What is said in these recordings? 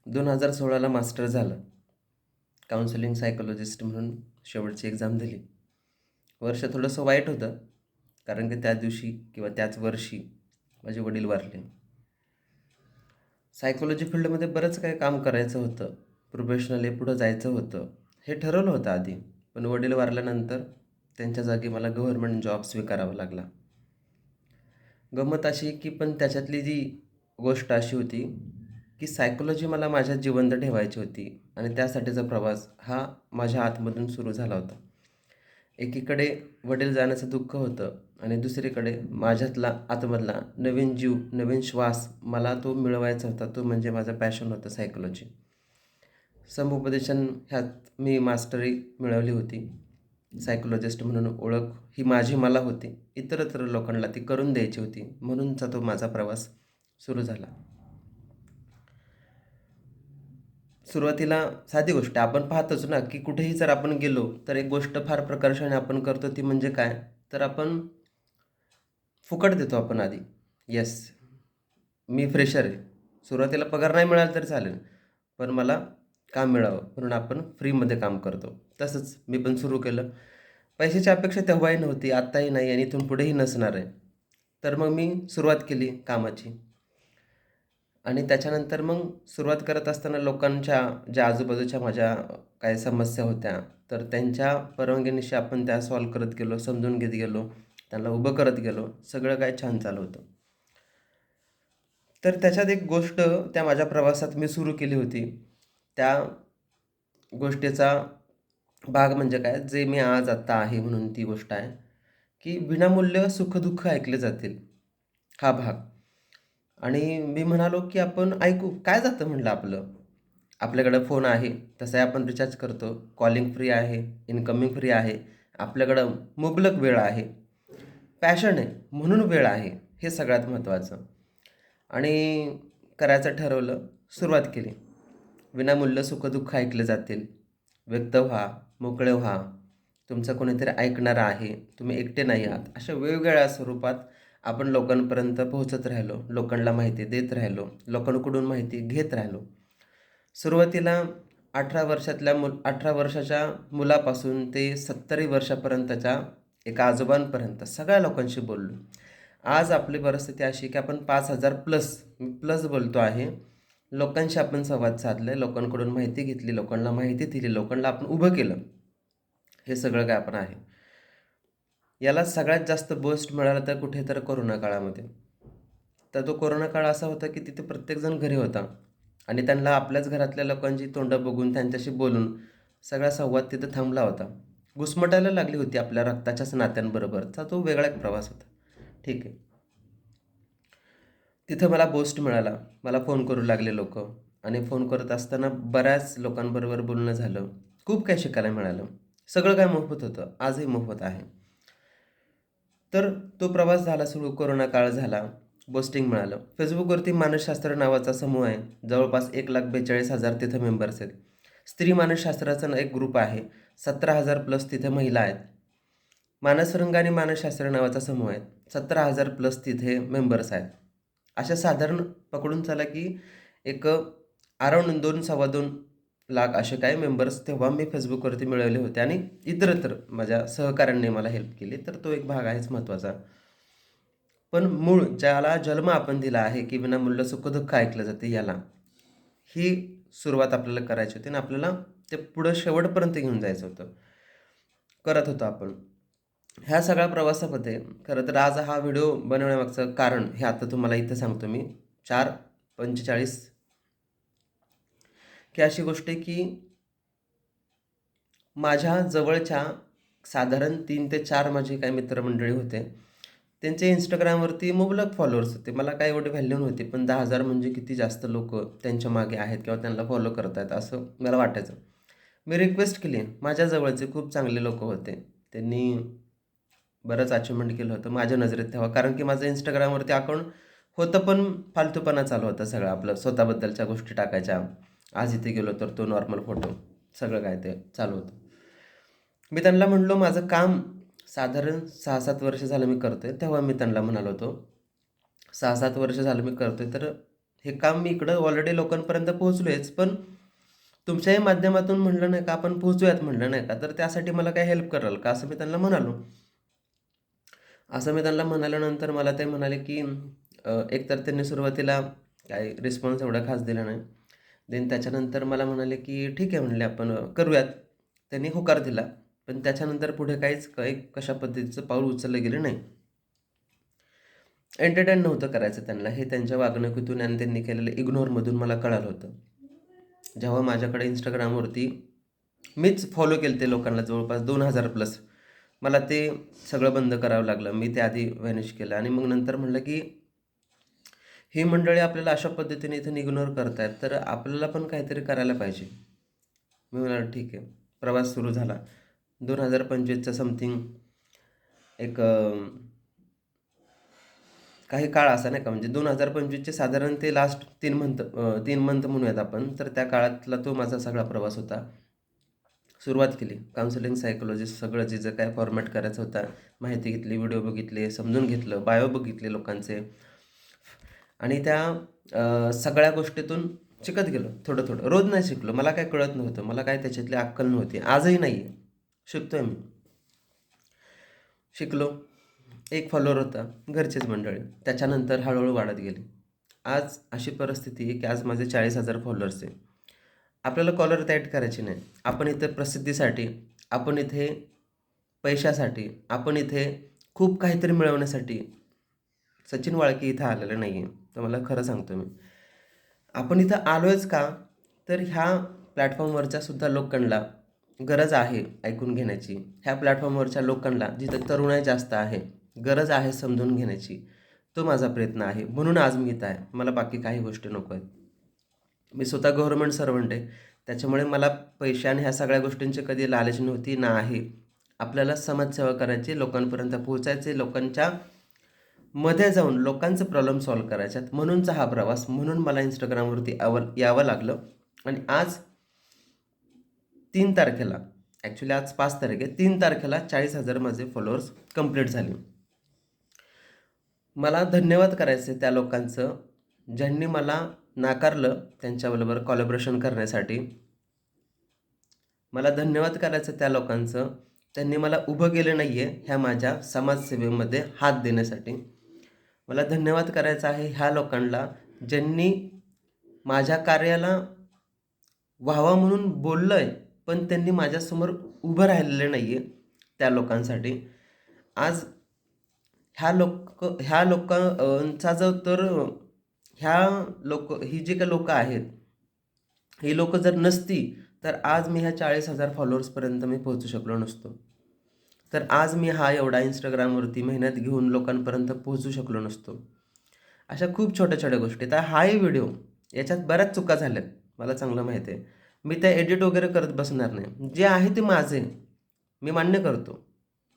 2016ला master झालं. Counselling psychologist म्हणून शेवटची एक्झाम दिली. वर्ष थोडंसं वाईट होतं, कारण की त्या दिवशी किंवा त्याच वर्षी माझे वडील वारले. सायकोलॉजी फील्डमध्ये बरंच काही काम करायचं होतं. प्रोफेशनली पुढं जायचं होतं. हे ठरवलं होतं आधी. पण वडील वारल्यानंतर त्यांच्या जागी मला गव्हर्नमेंट जॉब स्वीकारावा लागला. गंमत अशी की पण त्याच्यातली जी गोष्ट अशी होती की सायकोलॉजी मला माझ्यात जिवंत ठेवायची होती आणि त्यासाठीचा प्रवास हा माझ्या आतमधून सुरू झाला होता. एकीकडे वडील जाण्याचं दुःख होतं आणि दुसरीकडे माझ्यातला आतमधला नवीन जीव, नवीन श्वास मला तो मिळवायचा होता. तो म्हणजे माझं पॅशन होतं सायकोलॉजी. समुपदेशन ह्यात मी मास्टरी मिळवली होती. सायकोलॉजिस्ट म्हणून ओळख ही माझी मला होती. इतरत्र लोकांना ती करून द्यायची होती. म्हणूनचा तो माझा प्रवास सुरू झाला. सुरुवातीला साधी गोष्ट आहे. आपण पाहतोच ना, की कुठेही जर आपण गेलो, तर एक गोष्ट फार प्रकर्षाने आपण करतो ती म्हणजे काय? तर आपण फुकट देतो आपण आधी. येस, मी फ्रेशर आहे. सुरुवातीला पगार नाही मिळाला तरी चालेल, पण मला काम मिळावं म्हणून आपण फ्रीमध्ये काम करतो. तसंच मी पण सुरू केलं. पैशाची अपेक्षा तेव्हाही नव्हती, आत्ताही नाही आणि इथून पुढेही नसणार आहे. तर मग मी सुरुवात केली कामाची आणि त्याच्यानंतर मग सुरुवात करत असताना लोकांच्या ज्या आजूबाजूच्या माझ्या काही समस्या होत्या, तर त्यांच्या परवानगीनिशी आपण त्या सॉल्व्ह करत गेलो, समजून घेत गेलो, त्यांना उभं करत गेलो. सगळं काही छान चालू होतं. तर त्याच्यात एक गोष्ट त्या माझ्या प्रवासात मी सुरू केली होती. त्या गोष्टीचा भाग म्हणजे काय, जे मी आज आत्ता आहे म्हणून ती गोष्ट आहे, की विनामूल्य सुख-दुःख ऐकले जातील, हा भाग. आणि मी म्हणालो, की आपण ऐकू. काय जातं म्हणलं आपलं? आपल्याकडं फोन आहे, तसाही आपण रिचार्ज करतो. कॉलिंग फ्री आहे, इन्कमिंग फ्री आहे. आपल्याकडं मुबलक वेळ आहे. पॅशन आहे म्हणून वेळ आहे. हे सगळ्यात महत्त्वाचं. आणि करायचं ठरवलं, सुरुवात केली. विनामूल्य सुखदुःख ऐकले जातील. व्यक्त व्हा, मोकळे व्हा. तुमचं कोणीतरी ऐकणारं आहे. तुम्ही एकटे नाही आहात. अशा वेगवेगळ्या स्वरूपात आपण लोकांपर्यंत पोहोचत राहिलो. लोकांना माहिती देत राहिलो. लोकांकडून माहिती घेत राहिलो. सुरुवातीला 18 वर्षाच्या मुलापासून ते 70 वर्षापर्यंतच्या एका आजोबांपर्यंत सगळ्या लोकांशी बोललो. आज आपली परिस्थिती अशी की आपण 5,000 प्लस, मी प्लस बोलतो आहे, लोकांशी आपण संवाद साधले, लोकांकडून माहिती घेतली, लोकांना माहिती दिली, लोकांना आपण उभं केलं. हे सगळं काय आपण आहे. याला सगळ्यात जास्त बूस्ट मिळाला तर कुठे तर कोरोना काळामध्ये. तर तो कोरोना काळ असा होता की तिथे प्रत्येकजण घरी होता आणि त्यांना आपल्याच घरातल्या लोकांची तोंडं बघून त्यांच्याशी बोलून सगळा संवाद तिथं थांबला होता. घुसमटायला लागली होती आपल्या रक्ताच्याच नात्यांबरोबरचा तो वेगळा एक प्रवास होता. ठीक आहे. तिथं मला बूस्ट मिळाला. मला फोन करू लागले लोकं आणि फोन करत असताना बऱ्याच लोकांबरोबर बोलणं झालं. खूप काही शिकायला मिळालं. सगळं काही मोफत होतं. आजही मोफत आहे. तर तो प्रवास झाला सुरू. कोरोना काळ झाला. बूस्टिंग मिळालं. Facebookवरती मानसशास्त्र नावाचा समूह आहे. जवळपास 1,42,000 तिथं मेंबर्स आहेत. स्त्री मानसशास्त्राचा एक ग्रुप आहे. 17,000 प्लस तिथे महिला आहेत. मानसरंग आणि मानसशास्त्र नावाचा समूह आहे. 17,000 प्लस तिथे मेंबर्स आहेत. अशा साधारण पकडून चला की एक अराउंड 2 सव्वा 2 लाख असे काही मेंबर्स तेव्हा मी Facebookवरती मिळवले होते आणि इतरत्र माझ्या सहकाऱ्यांनी मला हेल्प केली. तर तो एक भाग आहेच महत्त्वाचा. पण मूळ ज्याला जन्म आपण दिला आहे, की विनामूल्य सुख-दुःख ऐकलं जाते याला, ही सुरुवात आपल्याला करायची होती आणि आपल्याला ते पुढं शेवटपर्यंत घेऊन जायचं होतं. करत होतो आपण. ह्या सगळ्या प्रवासामध्ये खरं तर आज हा व्हिडिओ बनवण्यामागचं कारण हे आता तुम्हाला इथं सांगतो मी. 4:45 की अशी गोष्ट आहे की माझ्या जवळच्या साधारण 3 ते 4 माझे काही मित्रमंडळी होते. त्यांचे Instagramवरती मुबलक फॉलोअर्स होते. मला काही एवढी व्हॅल्यू नव्हती. पण 10,000 म्हणजे किती जास्त लोकं त्यांच्या मागे आहेत किंवा त्यांना फॉलो करत आहेत असं मला वाटायचं. मी रिक्वेस्ट केली. माझ्या जवळचे खूप चांगले लोकं होते. त्यांनी बरंच अचिव्हमेंट केलं होतं माझ्या नजरेत तेव्हा. कारण की माझं Instagramवरती अकाउंट होतं पण फालतूपणा चालू होता सगळं आपलं स्वतःबद्दलच्या गोष्टी टाकायच्या. आज इथे गेलो तर तो नॉर्मल फोटो. सगळं काय ते चालू होतं. मी त्यांना म्हणालो माझं काम साधारण 6-7 वर्ष झालं मी करतोय. तेव्हा मी त्यांना म्हणालो होतो, 6-7 वर्ष झालं मी करतोय तर हे काम मी इकडं ऑलरेडी लोकांपर्यंत पोहोचलोयच, पण तुमच्याही माध्यमातून म्हटलं नाही का आपण पोहोचूयात म्हटलं नाही का, तर त्यासाठी मला काय हेल्प कराल का असं मी त्यांना म्हणालो. असं मी त्यांना म्हणाल्यानंतर मला ते म्हणाले की एकतर त्यांनी सुरुवातीला काही रिस्पॉन्स एवढा खास दिला नाही. देन त्याच्यानंतर मला म्हणाले की ठीक आहे म्हणले आपण करूयात. त्यांनी होकार दिला. पण त्याच्यानंतर पुढे काहीच काही कशा पद्धतीचं पाऊल उचललं गेलं नाही. एंटरटेन नव्हतं करायचं त्यांना, हे त्यांच्या वागणुकीतून आणि त्यांनी केलेलं इग्नोरमधून मला कळालं होतं. जेव्हा माझ्याकडे Instagramवरती मीच फॉलो केले ते लोकांना जवळपास 2000 प्लस. मला ते सगळं बंद करावं लागलं. मी ते आधी व्हॅनिश केलं आणि मग नंतर म्हटलं की ही मंडळी आपल्याला अशा पद्धतीने इथून इग्नोर करतायत, तर आपल्याला पण काहीतरी करायला पाहिजे. मी म्हणालो ठीक आहे. प्रवास सुरू झाला. 2025चा समथिंग एक काही काळ असा नाही का, म्हणजे 2025चे साधारण ते लास्ट 3 मंथ म्हणूयात आपण, तर त्या काळातला तो माझा सगळा प्रवास होता. सुरुवात केली. काउन्सिलिंग, सायकोलॉजिस्ट सगळं जे काय फॉर्मॅट करायचं होता, माहिती घेतली, व्हिडिओ बघितले, समजून घेतलं, बायो बघितले लोकांचे आणि त्या सगळ्या गोष्टीतून शिकत गेलो थोडं-थोडं. रोज नाही शिकलो. मला काही कळत नव्हतं. मला काय त्याच्यातली अक्कल नव्हती. आजही नाही आहे. शिकतोय मी. शिकलो. एक फॉलोअर होता, घरचेच मंडळी. त्याच्यानंतर हळूहळू वाढत गेली. आज अशी परिस्थिती आहे की आज माझे 40,000 फॉलोअर्स आहे. आपल्याला कॉलर ॲड करायची नाही. आपण इथे प्रसिद्धीसाठी, आपण इथे पैशासाठी, आपण इथे खूप काहीतरी मिळवण्यासाठी सचिन वाळके इथं आलेलं नाही आहे. तुम्हाला खरं सांगतो मी. आपण इथं आलोयच का? तर ह्या प्लॅटफॉर्मवरच्या सुद्धा लोकांना गरज आहे ऐकून घेण्याची. ह्या प्लॅटफॉर्मवरच्या लोकांना जिथं तरुणाई जास्त आहे, गरज आहे समजून घेण्याची. तो माझा प्रयत्न आहे. म्हणून आज मी इथं आहे. मला बाकी काही गोष्टी नको आहेत. मी स्वतः गव्हर्नमेंट सर्वंट आहे. त्याच्यामुळे मला पैसे आणि ह्या सगळ्या गोष्टींची कधी लालच नव्हती ना आहे. आपल्याला समाजसेवा करायची, लोकांपर्यंत पोहोचायचे, लोकांच्या मध्ये जाऊन लोकांचे प्रॉब्लेम सॉल्व्ह करायच्यात. म्हणूनचा हा प्रवास. म्हणून मला Instagramवरती यावं लागलं आणि आज 3 तारखेला, ॲक्च्युली आज 5 तारीख आहे. 3 तारखेला 40,000 माझे फॉलोअर्स कंप्लीट झाले. मला धन्यवाद करायचे त्या लोकांचं, ज्यांनी मला नाकारलं त्यांच्याबरोबर कोलॅबोरेशन करण्यासाठी. मला धन्यवाद करायचं त्या लोकांचं, त्यांनी मला उभं केलं नाही आहे ह्या माझ्या समाजसेवेमध्ये हात देण्यासाठी. मला धन्यवाद करायचा आहे ह्या लोकांना, ज्यांनी माझ्या कार्याला व्हावा म्हणून बोललं आहे, पण त्यांनी माझ्यासमोर उभं राहिलेलं नाही आहे त्या लोकांसाठी. आज ह्या लोकांचा जो तर ही जी काही लोकं आहेत, ही लोकं जर नसती, तर आज मी ह्या 40,000 फॉलोअर्सपर्यंत मी पोहोचू शकलो नसतो. तर आज मी हा एवढा Instagramवरती मेहनत घेऊन लोकांपर्यंत पोहोचू शकलो नसतो. अशा खूप छोट्या-छोट्या गोष्टी. तर हाही व्हिडिओ याच्यात बऱ्याच चुका झाल्यात. मला चांगलं माहीत आहे. मी त्या एडिट वगैरे करत बसणार नाही. जे आहे ते माझं आहे. मी मान्य करतो.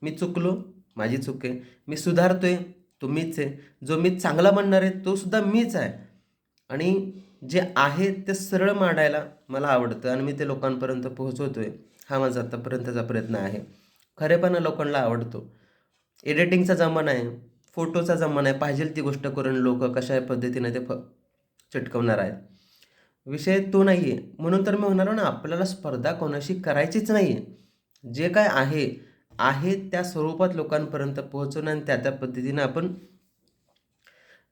मी चुकलो, माझी चूक आहे. मी सुधारतोय, तो मीच आहे. जो मी चांगला म्हणणार आहे, तो सुद्धा मीच आहे. आणि जे आहे ते सरळ मांडायला मला आवडतं आणि मी ते लोकांपर्यंत पोहोचवतोय. हा माझा आतापर्यंतचा प्रयत्न आहे. खरेपणा लोकांना आवडतो. एडिटिंगचा जमाना आहे, फोटोचा जमाना आहे. पाहिजे ती गोष्ट करून लोकं कशा पद्धतीने ते चिटकवणार आहेत. विषय तो नाही आहे. म्हणून तर मी म्हणालो ना, आपल्याला स्पर्धा कोणाशी करायचीच नाही आहे. जे काय आहे त्या स्वरूपात लोकांपर्यंत पोहोचवणं आणि त्या पद्धतीनं आपण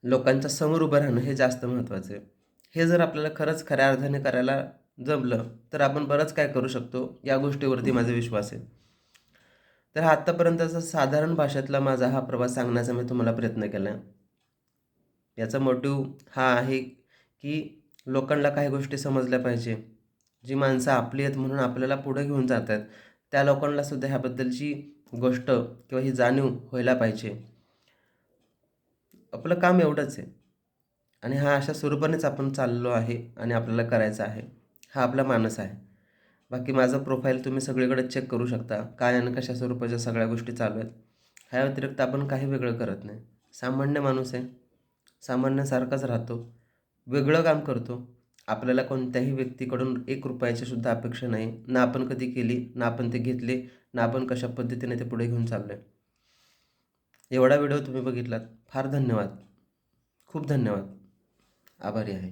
लोकांच्या समोर उभं राहणं हे जास्त महत्त्वाचं आहे. हे जर आपल्याला खरंच खऱ्या अर्थाने करायला जमलं, तर आपण बरंच काय करू शकतो, या गोष्टीवरती माझा विश्वास आहे. तर आत्तापर्यंतचा साधारण भाषेतला माझा हा प्रवास सांगण्याचा मी तुम्हाला प्रयत्न केला आहे. याचा मोटिव्ह हा आहे की लोकांना काही गोष्टी समजल्या पाहिजे. जी माणसं आपली आहेत म्हणून आपल्याला पुढे घेऊन जात आहेत, त्या लोकांना सुद्धा ह्याबद्दलची गोष्ट किंवा ही जाणीव व्हायला पाहिजे. आपलं काम एवढंच आहे आणि हा अशा स्वरूपानेच आपण चाललो आहे आणि आपल्याला करायचं आहे. हा आपला मानस आहे. बाकी माझं प्रोफाईल तुम्ही सगळीकडे चेक करू शकता. काय आणि कशा स्वरूपाच्या सगळ्या गोष्टी चालू आहेत. ह्या व्यतिरिक्त आपण काही वेगळं करत नाही. सामान्य माणूस आहे. सामान्यासारखाच राहतो. वेगळं काम करतो. आपल्याला कोणत्याही व्यक्तीकडून ₹1 सुद्धा अपेक्षा नाही. ना आपण कधी केली, ना आपण ते घेतले, ना आपण कशा पद्धतीने ते पुढे घेऊन चाललो आहे. एवढा व्हिडिओ तुम्ही बघितलात. फार धन्यवाद. खूप धन्यवाद. आभारी आहे.